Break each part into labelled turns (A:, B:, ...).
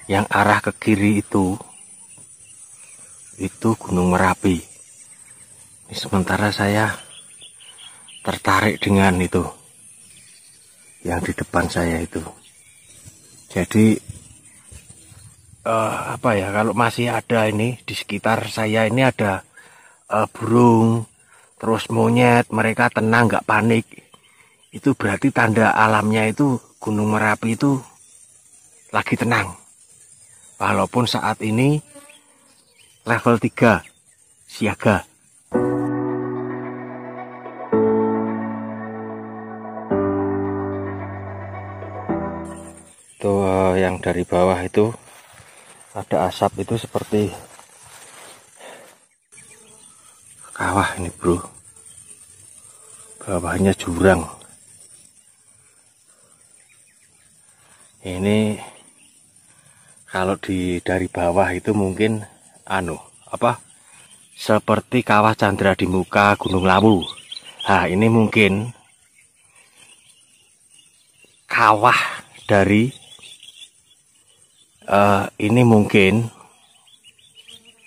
A: Yang arah ke kiri itu Gunung Merapi. Sementara saya tertarik dengan itu yang di depan saya itu. Jadi apa ya, kalau masih ada ini di sekitar saya ini ada burung, terus monyet, mereka tenang, nggak panik. Itu berarti tanda alamnya itu Gunung Merapi itu lagi tenang. Walaupun saat ini level 3 siaga. Tuh yang dari bawah itu ada asap, itu seperti kawah ini bro. Bawahnya jurang. Ini kalau dari bawah itu mungkin seperti kawah Candra di Muka Gunung Lawu. Nah, ini mungkin kawah dari ini mungkin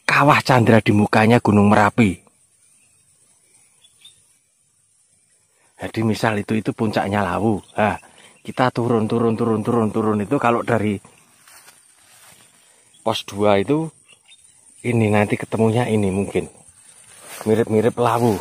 A: kawah Candra di Mukanya Gunung Merapi. Jadi misal itu puncaknya Lawu. Nah, kita turun itu kalau dari pos 2 itu ini nanti ketemunya ini mungkin mirip-mirip Lawu.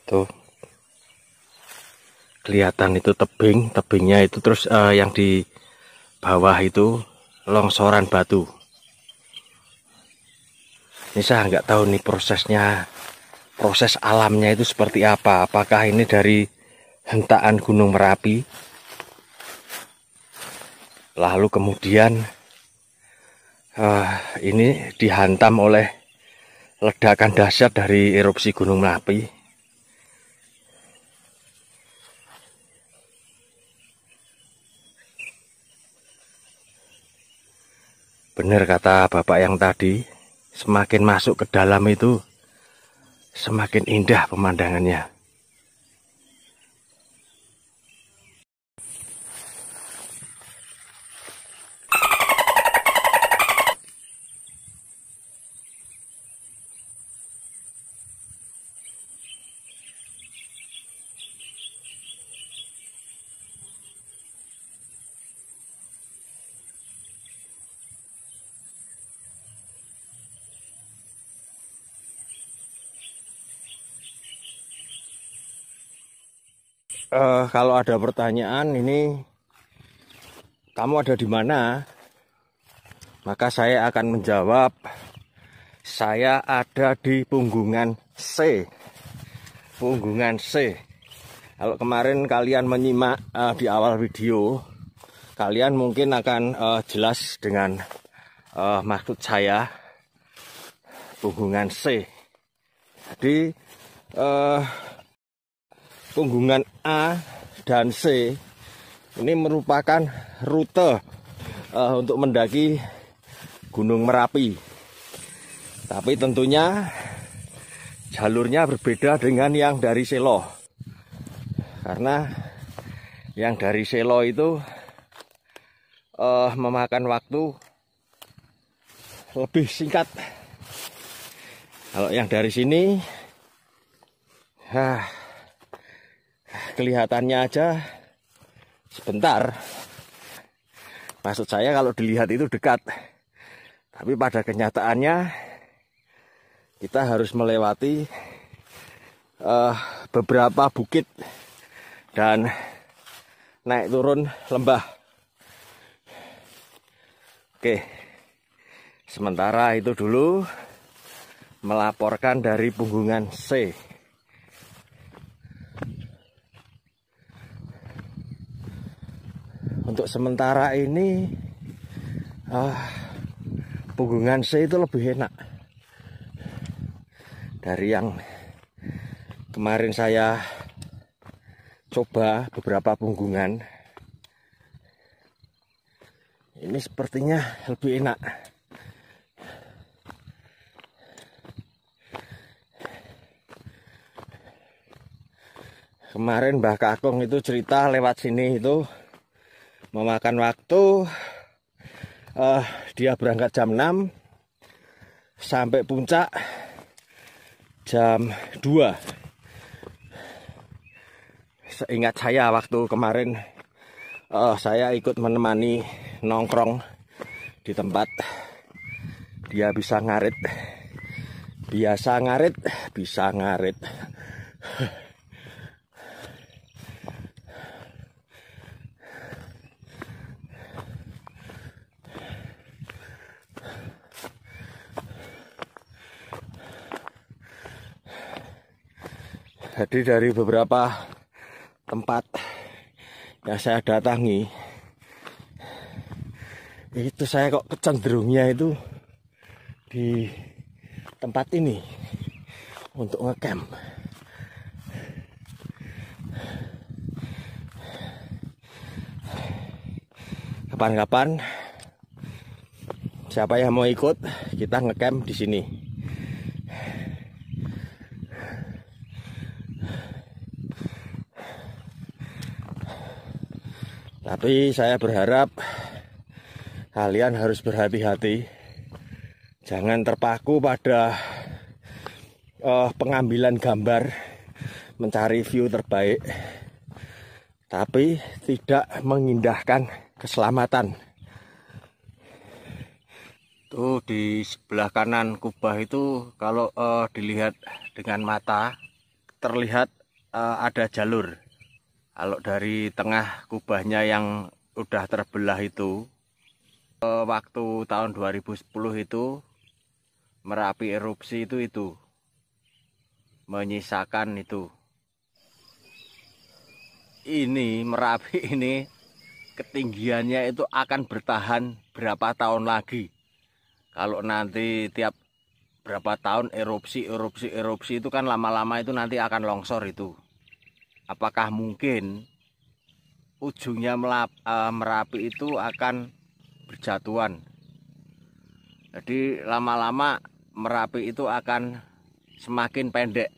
A: Tuh kelihatan itu tebingnya itu, terus yang di bawah itu longsoran batu. Ini saya nggak tahu nih proses alamnya itu seperti apa. Apakah ini dari hentaan Gunung Merapi, lalu kemudian ini dihantam oleh ledakan dahsyat dari erupsi Gunung Merapi. Benar kata bapak yang tadi, semakin masuk ke dalam itu semakin indah pemandangannya. Kalau ada pertanyaan ini kamu ada di mana, maka saya akan menjawab saya ada di Punggungan C. Punggungan C. Kalau kemarin kalian menyimak di awal video, kalian mungkin akan jelas dengan maksud saya Punggungan C. Jadi Punggungan A dan C ini merupakan rute untuk mendaki Gunung Merapi. Tapi tentunya jalurnya berbeda dengan yang dari Selo. Karena yang dari Selo itu memakan waktu lebih singkat. Kalau yang dari sini kelihatannya aja sebentar. Maksud saya kalau dilihat itu dekat. Tapi pada kenyataannya kita harus melewati beberapa bukit dan naik turun lembah. Oke. Sementara itu dulu melaporkan dari Punggungan C. sementara ini punggungan C itu lebih enak dari yang kemarin saya coba beberapa punggungan. Ini sepertinya lebih enak. Kemarin Mbah Kakung itu cerita lewat sini itu memakan waktu, dia berangkat jam 6 sampai puncak jam 2. Seingat saya waktu kemarin saya ikut menemani nongkrong di tempat dia bisa ngarit, biasa ngarit, bisa ngarit. Jadi dari beberapa tempat yang saya datangi, itu saya kok kecenderungnya itu di tempat ini untuk ngecamp. Kapan-kapan siapa yang mau ikut, kita ngecamp di sini. Tapi saya berharap kalian harus berhati-hati, jangan terpaku pada pengambilan gambar, mencari view terbaik, tapi tidak mengindahkan keselamatan. Tuh di sebelah kanan kubah itu kalau dilihat dengan mata terlihat ada jalur. Kalau dari tengah kubahnya yang udah terbelah itu, waktu tahun 2010 itu Merapi erupsi itu menyisakan itu. Ini Merapi ini ketinggiannya itu akan bertahan berapa tahun lagi. Kalau nanti tiap berapa tahun erupsi itu kan lama-lama itu nanti akan longsor itu. Apakah mungkin ujungnya Merapi itu akan berjatuhan? Jadi lama-lama Merapi itu akan semakin pendek.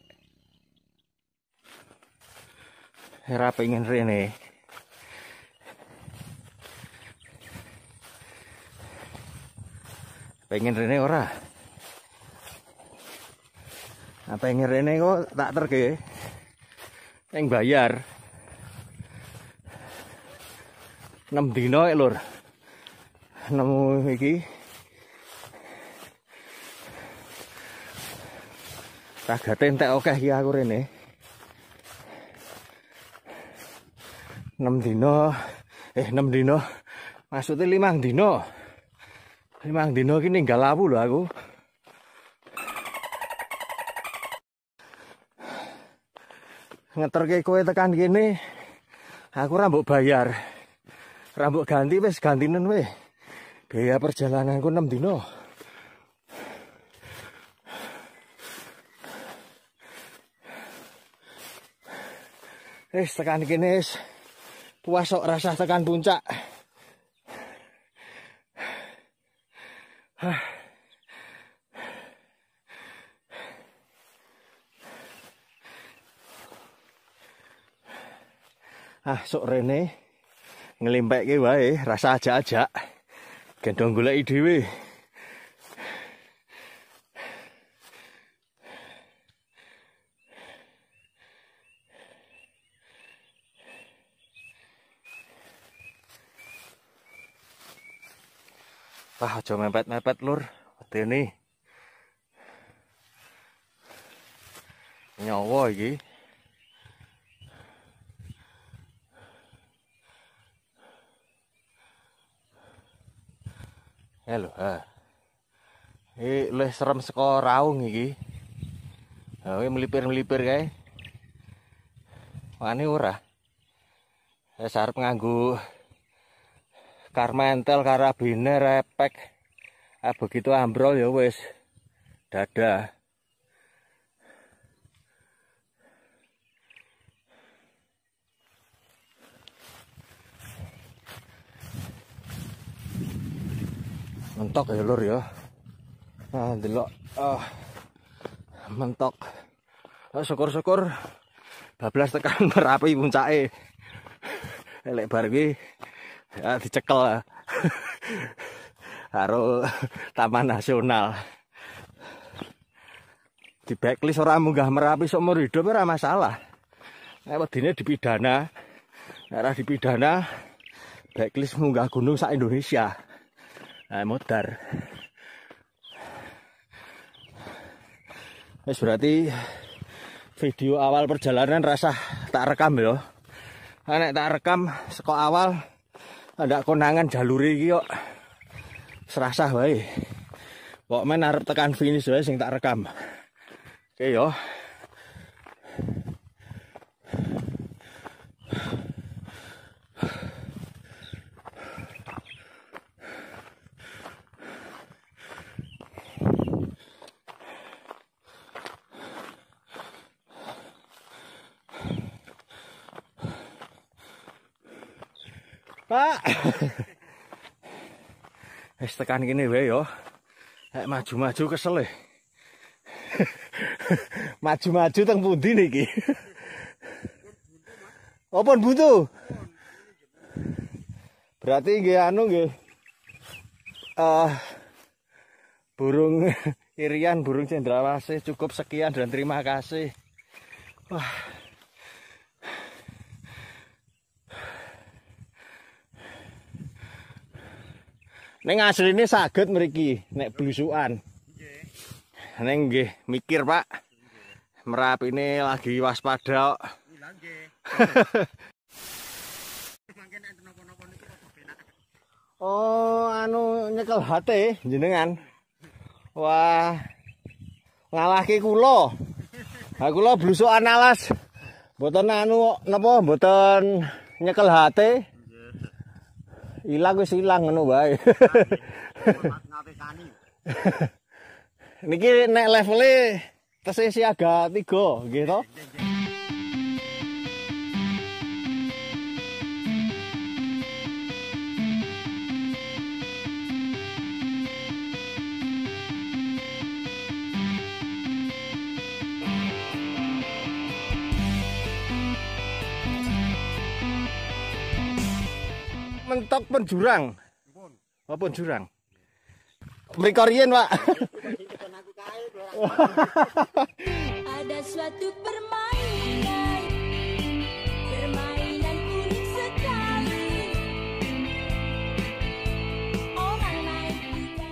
A: Era pengen rene. Pengen rene ora? Apa pengen rene kok tak terke? Yang bayar 6 dino lur. Nemu iki ragate entek akeh iki aku rene. 6 dino 6 dino maksudnya 5 dino. 5 dino iki ninggal awu lho aku. Ngeterke kowe tekan kene aku rambut bayar, rambut ganti wis gantinen weh, biaya perjalananku 6 dino. Tekan kene wis puas kok rasa tekan puncak. Sok rene ngelimpeke wae, rasa ajak-ajak gendong goleki dhewe. Wah, aja mepet-mepet lur, wedene nyawa iki. Halo, luwih serem saka raung iki. Kowe melipir-melipir kae. Wani ora. Wis arep nganggo karmentel, karabiner, repek. Begitu ambrol ya wis dadah. Mentok ya lur ya. Nah, delok mentok. Syukur-syukur bablas tekan Merapi puncake. Elek bar iki ya dicekel. Karo Taman Nasional. Di backlist ora munggah Merapi seumur hidup ora masalah. Nek wedine dipidana. Nek ora dipidana backlist munggah gunung sak Indonesia. Nah, modar. Wis berarti video awal perjalanan rasa tak rekam ya. Nek tak rekam saka awal ada konangan jalur iki kok serasa wae. Kok men arep tekan finish wae sing tak rekam. Oke yo. Pak. Wis tekan kene wae yo. Nek maju-maju kesel e. Maju-maju teng pundi niki? Apa buntu? Berarti nggih anu nggih. Burung irian, burung cendrawasih cukup sekian dan terima kasih. Wah. Neng asline saged mriki nek blusukan. Neng nggih mikir, Pak. Merapi ini lagi waspada kok. Oh, anu nyekel hati jenengan. Wah. Ngalahke kula. Ha kula blusukan alas. Mboten anu napa mboten nyekel hati. Ilang wis ilang ngono wae. Niki nek levele tesih siaga 3 nggih to. Mentok pun jurang. Apa jurang? Mriko riyen, Pak.
B: Ada suatu permainan unik sekali. Orang naik kuda.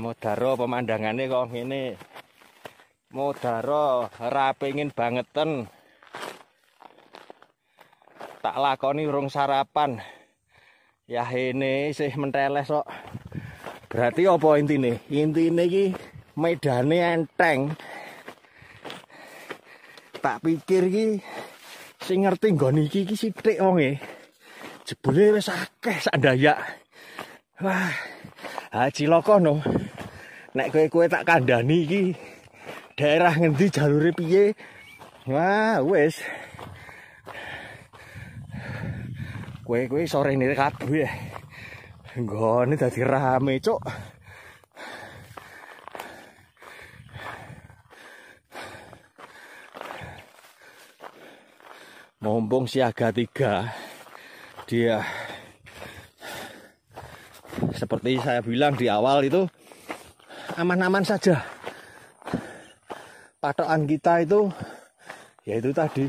A: Modaro pemandangannya kok ngene. Modaro rapengin bangeten. Tak lakoni urung sarapan. Ya ini sih menteles kok. Berarti apa intine? Intine iki medane enteng. Tak pikir iki sing ngerti nggon iki sithik wonge. Jebule wis akeh sak Dayak. Wah. Ha cilaka no. Nek kowe tak kandhani iki daerah ngendi jalure piye? Wah, wis. Kowe sore ini kabeh. Nggone dadi rame, Cuk. Mumpung siaga 3. Dia seperti saya bilang di awal itu aman-aman saja. Patokan kita itu yaitu tadi.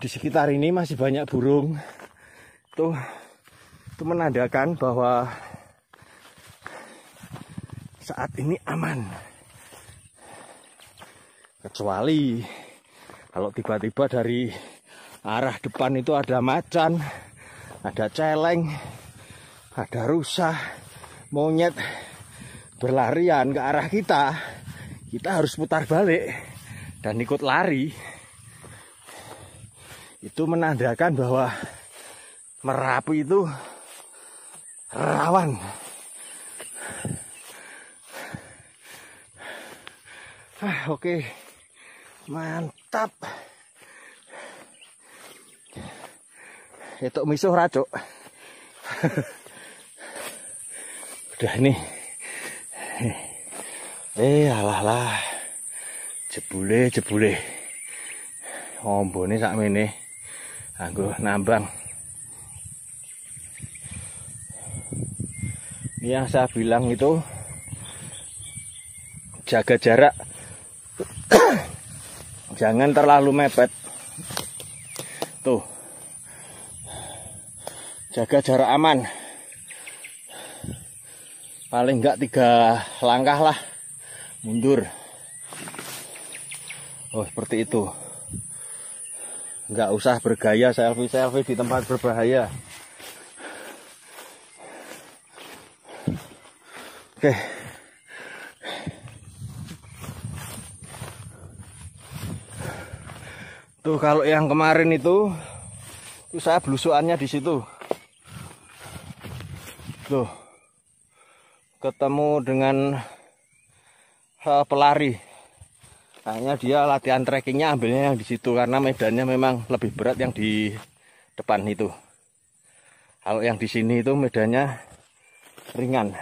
A: Di sekitar ini masih banyak burung. Itu menandakan bahwa saat ini aman. Kecuali kalau tiba-tiba dari arah depan itu ada macan, ada celeng, ada rusa, monyet berlarian ke arah kita, kita harus putar balik dan ikut lari. Itu menandakan bahwa Merapi itu rawan. Oke, mantap. Itu misuh racuk. Udah ini. Alah. Jebule. Ombone sakmene. Anggo nambang. Ini yang saya bilang itu jaga jarak. Jangan terlalu mepet. Tuh. Jaga jarak aman. Paling enggak 3 langkah lah mundur. Oh, seperti itu. Enggak usah bergaya selfie di tempat berbahaya. Oke. Tuh kalau yang kemarin itu saya belusukannya di situ. Tuh. Ketemu dengan pelari. Kayaknya dia latihan trekkingnya ambilnya yang di situ karena medannya memang lebih berat yang di depan itu. Kalau yang di sini itu medannya ringan.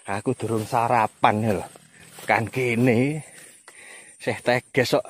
A: Aku durung sarapan ya loh. Kan kene seh teges kok.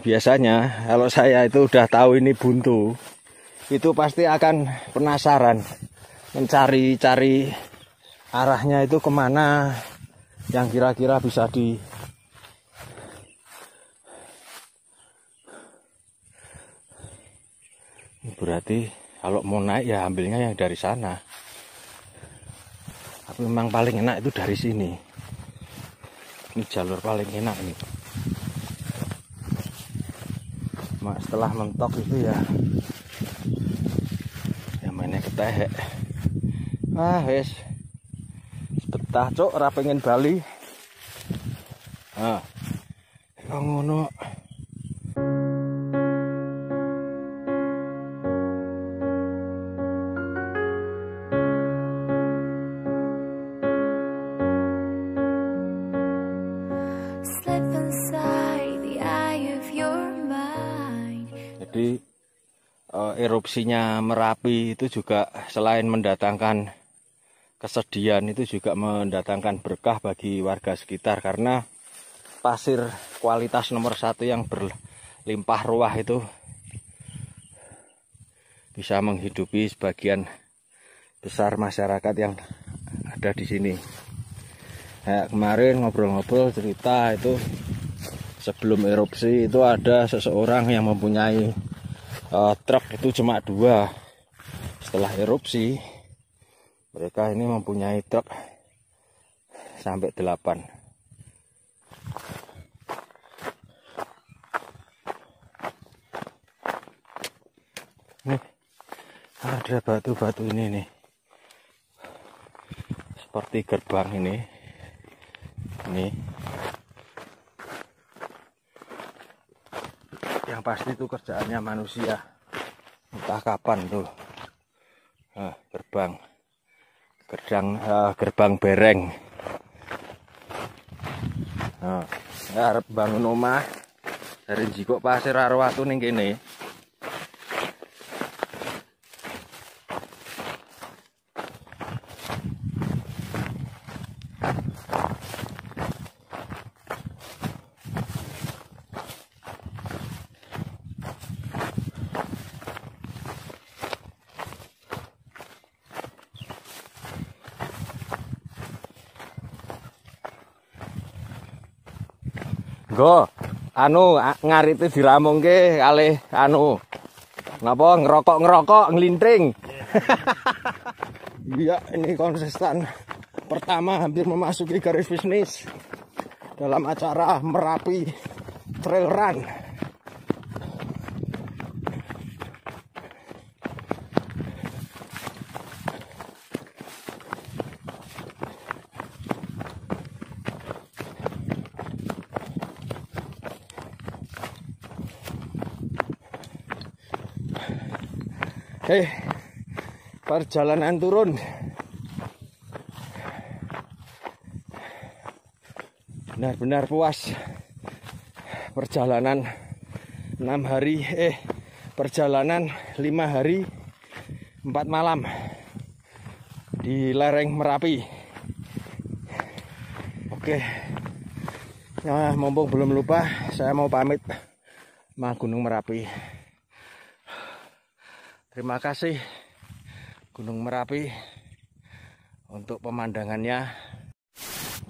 A: Biasanya kalau saya itu udah tahu ini buntu, itu pasti akan penasaran mencari-cari arahnya itu kemana yang kira-kira bisa di berarti kalau mau naik ya ambilnya yang dari sana. Tapi memang paling enak itu dari sini. Ini jalur paling enak ini. Setelah mentok itu ya mainnya ketehek. Wes betah cok, ora pengen bali. Ngono. Jadi erupsinya Merapi itu juga selain mendatangkan kesedihan, itu juga mendatangkan berkah bagi warga sekitar, karena pasir kualitas nomor 1 yang berlimpah ruah itu bisa menghidupi sebagian besar masyarakat yang ada di sini. Kayak kemarin ngobrol-ngobrol cerita itu, sebelum erupsi itu ada seseorang yang mempunyai truk itu cuma 2. Setelah erupsi mereka ini mempunyai truk sampai 8. Nih ada batu-batu ini nih, seperti gerbang ini. Yang pasti itu kerjaannya manusia, entah kapan tuh. Gerbang bereng. Arep bangun omah dari jikok pasir karo watu ning kene. monggo. Anu ngarite diramungke kalih anu. Napa ngerokok-ngerokok nglintring. Iya, ini konsisten pertama hampir memasuki garis finish dalam acara Merapi Trail Run. Perjalanan turun. Benar-benar puas. Perjalanan 6 hari, perjalanan 5 hari 4 malam di lereng Merapi. Oke. Nah, mumpung belum lupa, saya mau pamit sama Gunung Merapi. Terima kasih Gunung Merapi untuk pemandangannya.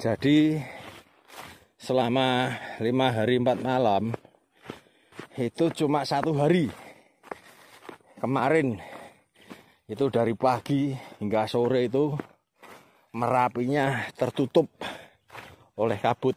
A: Jadi selama 5 hari 4 malam itu cuma 1 hari. Kemarin itu dari pagi hingga sore itu Merapinya tertutup oleh kabut.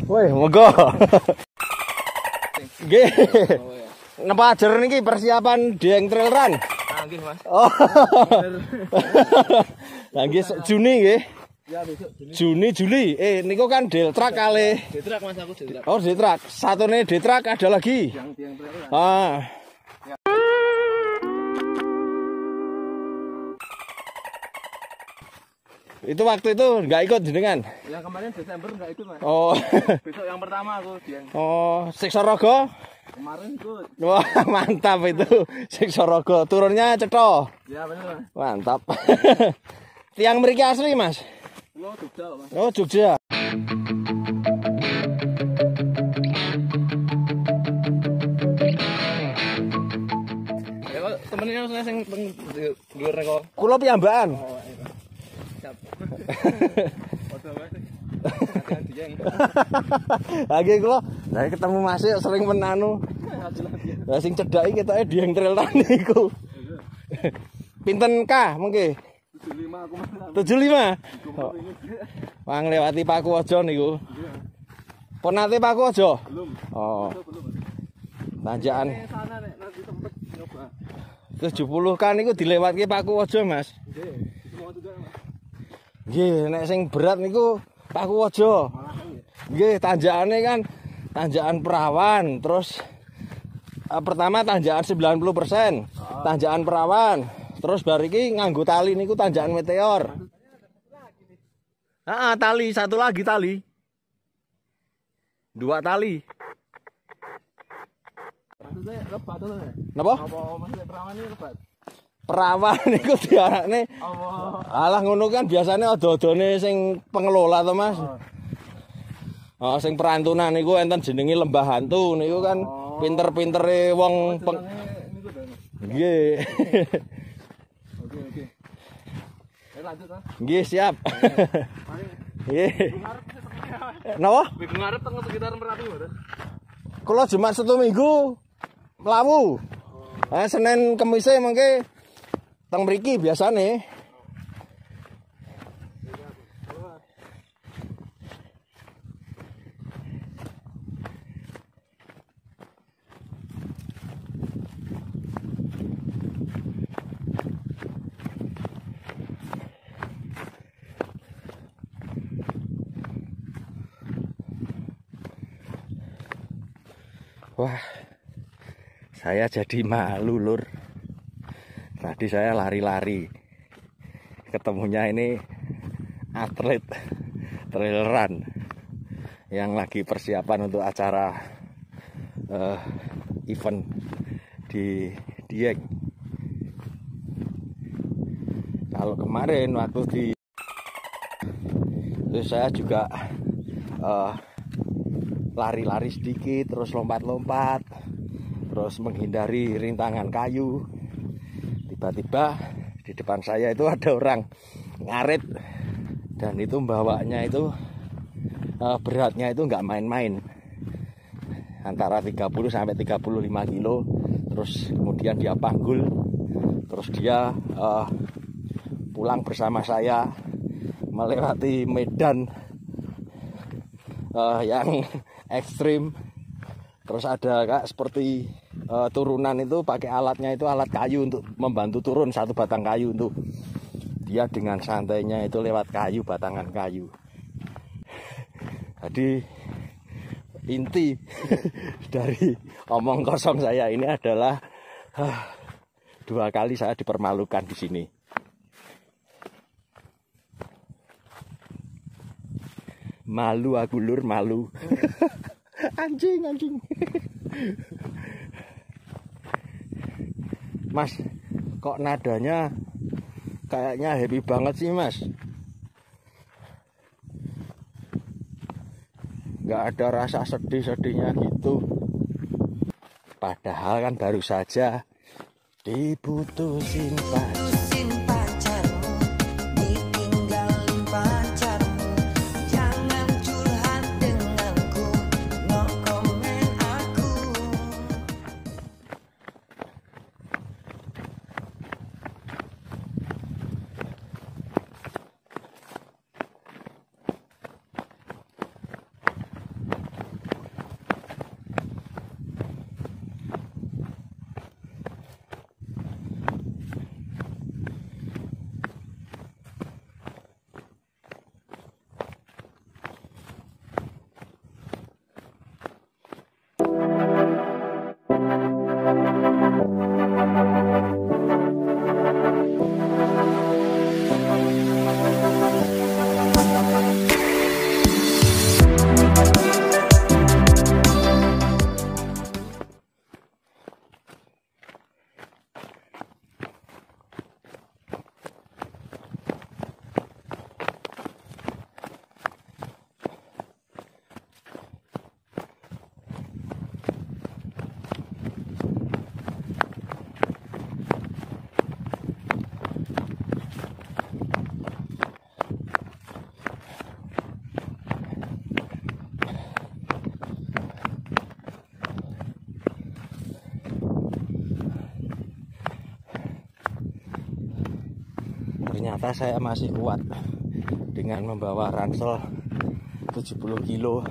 A: Woi, monggo. Nggih. Napa ajar niki persiapan Dieng Trail Run?
C: Nggih, Mas.
A: Oh. Lah nggih Juni nggih.
C: Ya besok
A: Juni Juli. Niku kan Deltrak kali.
C: Detrak Mas, aku Detrak.
A: Oh, Deltrak. Satune Deltrak ada lagi.
C: Yang Dieng Trail.
A: Ah. Itu waktu itu nggak ikut jenengan?
C: Yang kemarin Desember nggak ikut, Mas.
A: Oh.
C: Besok yang pertama aku Dieng.
A: Oh, Siksorogo?
C: Kemarin ikut.
A: Wah, mantap itu. Siksorogo. Turunnya cetho.
C: Ya benar, Mas.
A: Mantap. Tiang mriki asli, Mas?
C: Lo Jogja, Mas.
A: Oh, Jogja.
C: Ya kok temennya sing dhuwur kok.
A: Kula piyambakan.
C: Oh, iya. Siap. Foto wae. Hati-hati Dieng.
A: Lagi kula dari ketemu Mas sering menanu. Lah sing cedhaki ketoke Dieng Trail Run niku. Pinten K mengke?
C: 75 aku Mas.
A: 75. Oh. Wang lewati Paku Aja niku. Pon nate Paku Aja?
C: Belum.
A: Oh.
C: Belum.
A: Tanjakan
C: Sana nek nanti sempet nyoba.
A: 70 kan niku dilewatke Paku Aja, Mas.
C: Nggih, semua juga, Mas.
A: Nggih, nek sing berat niku Paku Aja. Nggih, tanjakane kan tanjakan Perawan, terus pertama tanjakan 90%, tanjakan Perawan. Terus bar iki nganggo tali niku tanjakan Meteor. Tali, satu lagi tali. 2 tali.
C: Maksudnya lebat to, Mas.
A: Napa?
C: Apa maksudnya perawan ini lebat?
A: Perawan niku diarane.
C: Allah.
A: Alah ngono kan biasane ada-adane sing pengelola to, Mas. Oh, sing perantunan niku enten jenenge Lembah Hantu niku kan pinter-pintere wong nggih.
C: Oke. Lanjut, Mas.
A: Nggih, siap. Nggih. Napa?
C: Minggu ngarep teng sekitar Merapi, Mas.
A: Kula Jumat Sabtu Minggu mlawu. Senin Kemis mengke teng mriki biasane. Wah, Saya jadi malu, Lur. Tadi saya lari-lari. Ketemunya ini atlet trail run yang lagi persiapan untuk acara event di Dieng. Kalau kemarin waktu di itu saya juga lari-lari sedikit, terus lompat-lompat, terus menghindari rintangan kayu. Tiba-tiba di depan saya itu ada orang ngarit, dan itu bawanya itu beratnya itu nggak main-main, antara 30 sampai 35 kilo. Terus kemudian dia panggul, terus dia pulang bersama saya melewati medan yang ekstrim. Terus ada kak seperti turunan itu pakai alatnya itu alat kayu untuk membantu turun, satu batang kayu untuk dia dengan santainya itu lewat kayu, batangan kayu. Jadi inti dari omong kosong saya ini adalah 2 kali saya dipermalukan di sini. Malu aku, Lur, malu. Anjing. Mas, kok nadanya kayaknya happy banget sih, Mas? Nggak ada rasa sedih-sedihnya gitu. Padahal kan baru saja diputusin pacar. Ternyata saya masih kuat dengan membawa ransel 70 kilo.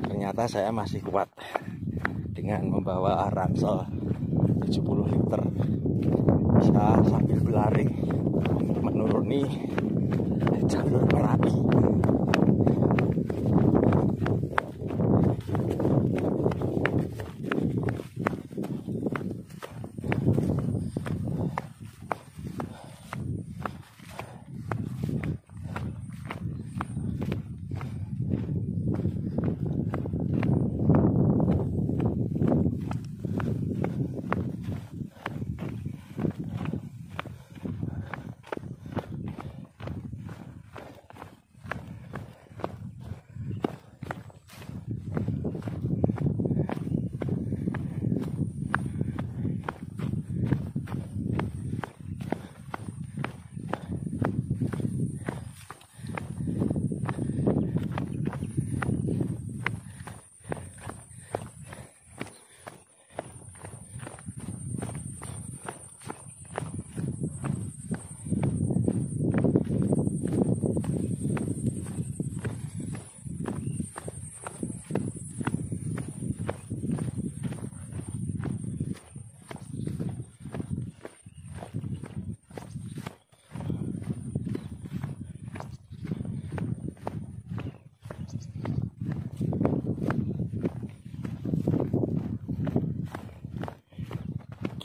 A: Ternyata saya masih kuat dengan membawa ransel 70 liter. Bisa sambil berlari menuruni jalur Merapi.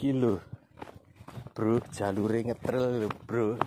A: Iki lho, bro, jalure ngetril lho, bro.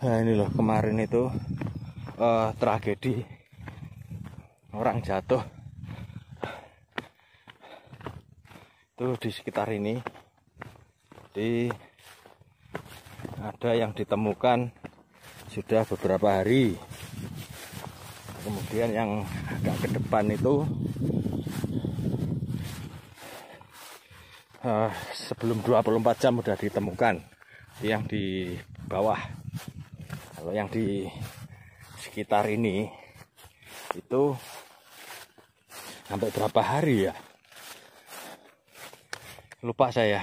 A: Nah ini loh, kemarin itu tragedi orang jatuh itu di sekitar ini. Ada yang ditemukan sudah beberapa hari, kemudian yang agak ke depan itu sebelum 24 jam sudah ditemukan yang di bawah. Kalau yang di sekitar ini itu sampai berapa hari ya? Lupa saya.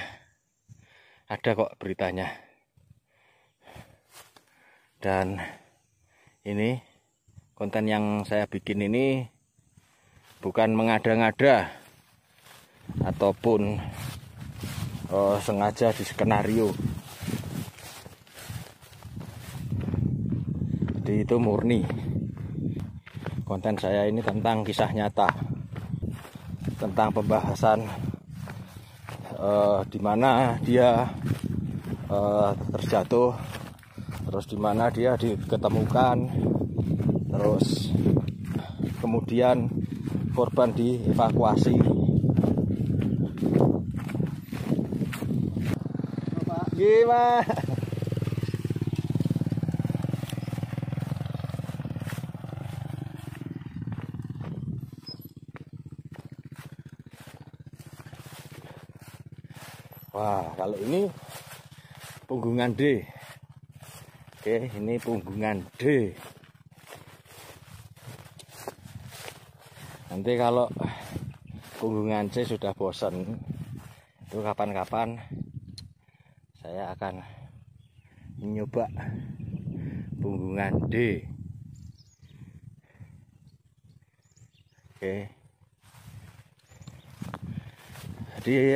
A: Ada kok beritanya. Dan ini konten yang saya bikin ini bukan mengada-ngada ataupun sengaja di skenario. Itu murni konten saya ini tentang kisah nyata, tentang pembahasan di mana dia terjatuh, terus di mana dia diketemukan, terus kemudian korban dievakuasi. Gimana? Wah, kalau ini punggungan D. Oke, ini punggungan D. Nanti kalau punggungan C sudah bosan, itu kapan-kapan saya akan mencoba punggungan D. Oke. Jadi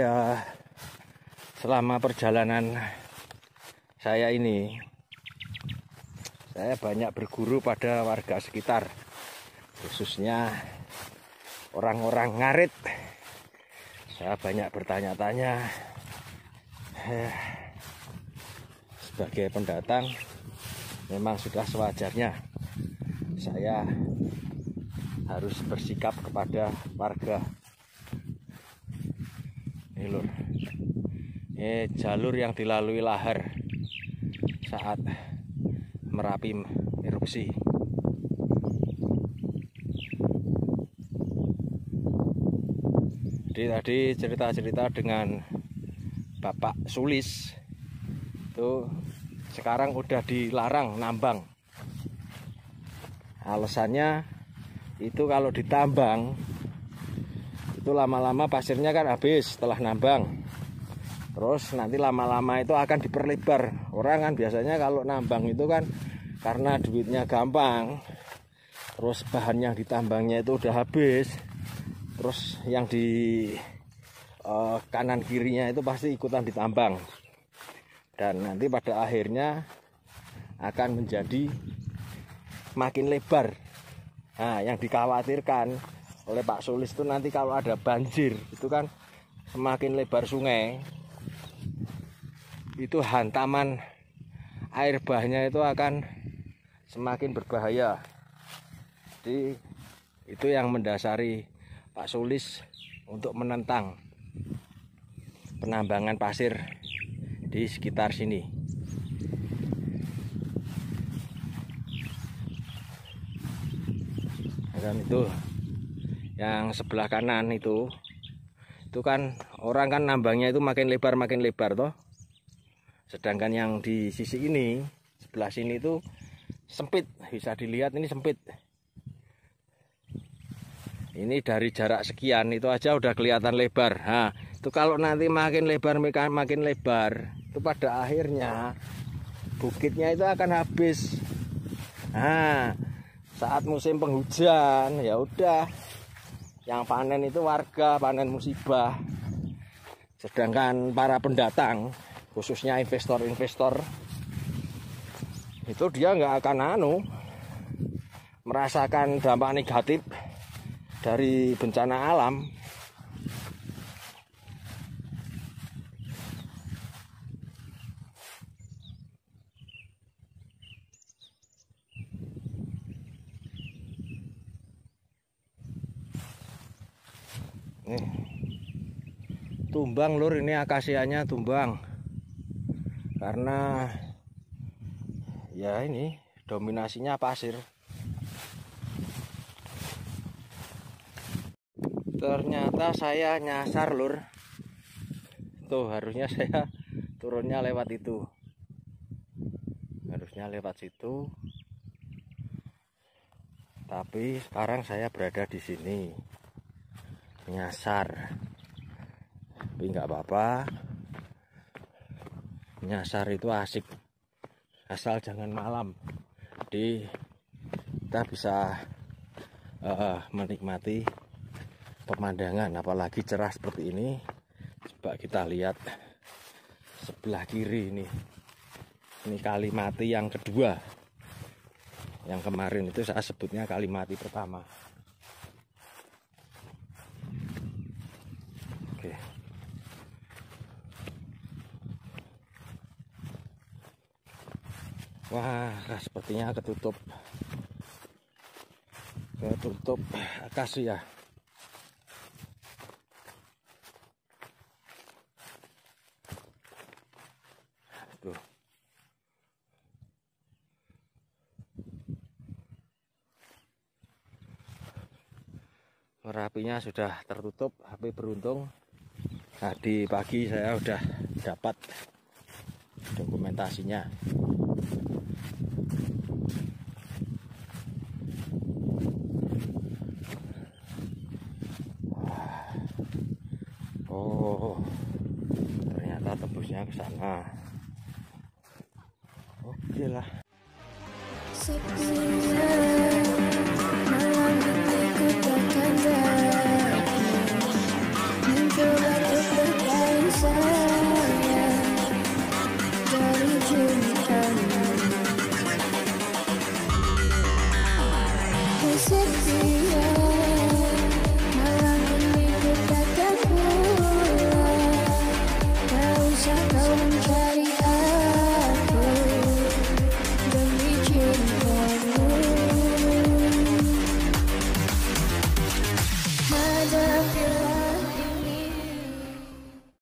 A: selama perjalanan saya ini, saya banyak berguru pada warga sekitar, khususnya orang-orang ngarit. Saya banyak bertanya-tanya. Sebagai pendatang, memang sudah sewajarnya saya harus bersikap kepada warga. Ini lur, ini jalur yang dilalui lahar saat Merapi erupsi. Jadi tadi cerita-cerita dengan Bapak Sulis itu sekarang udah dilarang nambang. Alasannya itu kalau ditambang itu lama-lama pasirnya kan habis setelah nambang. Terus nanti lama-lama itu akan diperlebar. Orang kan biasanya kalau nambang itu kan karena duitnya gampang, terus bahan yang ditambangnya itu udah habis, terus yang di kanan kirinya itu pasti ikutan ditambang, dan nanti pada akhirnya akan menjadi makin lebar. Nah, yang dikhawatirkan oleh Pak Sulis itu nanti kalau ada banjir itu kan semakin lebar sungai, itu hantaman air bahnya itu akan semakin berbahaya. Jadi itu yang mendasari Pak Sulis untuk menentang penambangan pasir di sekitar sini. Dan itu yang sebelah kanan itu kan orang kan nambangnya itu makin lebar toh. Sedangkan yang di sisi ini sebelah sini itu sempit, bisa dilihat ini sempit. Ini dari jarak sekian itu aja udah kelihatan lebar. Nah, itu kalau nanti makin lebar itu pada akhirnya bukitnya itu akan habis. Nah, saat musim penghujan ya udah, yang panen itu warga, panen musibah. Sedangkan para pendatang, khususnya investor-investor, itu dia nggak akan merasakan dampak negatif dari bencana alam. Tumbang lur, ini akasianya tumbang karena ya ini dominasinya pasir. Ternyata saya nyasar lur. Tuh harusnya saya turunnya lewat itu. Harusnya lewat situ. Tapi sekarang saya berada di sini. Nyasar. Tapi nggak apa-apa. Nyasar itu asik. Asal jangan malam. Jadi kita bisa menikmati pemandangan, apalagi cerah seperti ini. Coba kita lihat sebelah kiri ini Kali Mati yang kedua. Yang kemarin itu saya sebutnya Kali Mati pertama. Oke. Wah, sepertinya ketutup akasia. Tuh. Merapinya sudah tertutup, tapi beruntung tadi pagi saya udah dapat dokumentasinya. Oh, ternyata tembusnya ke sana. Oke lah.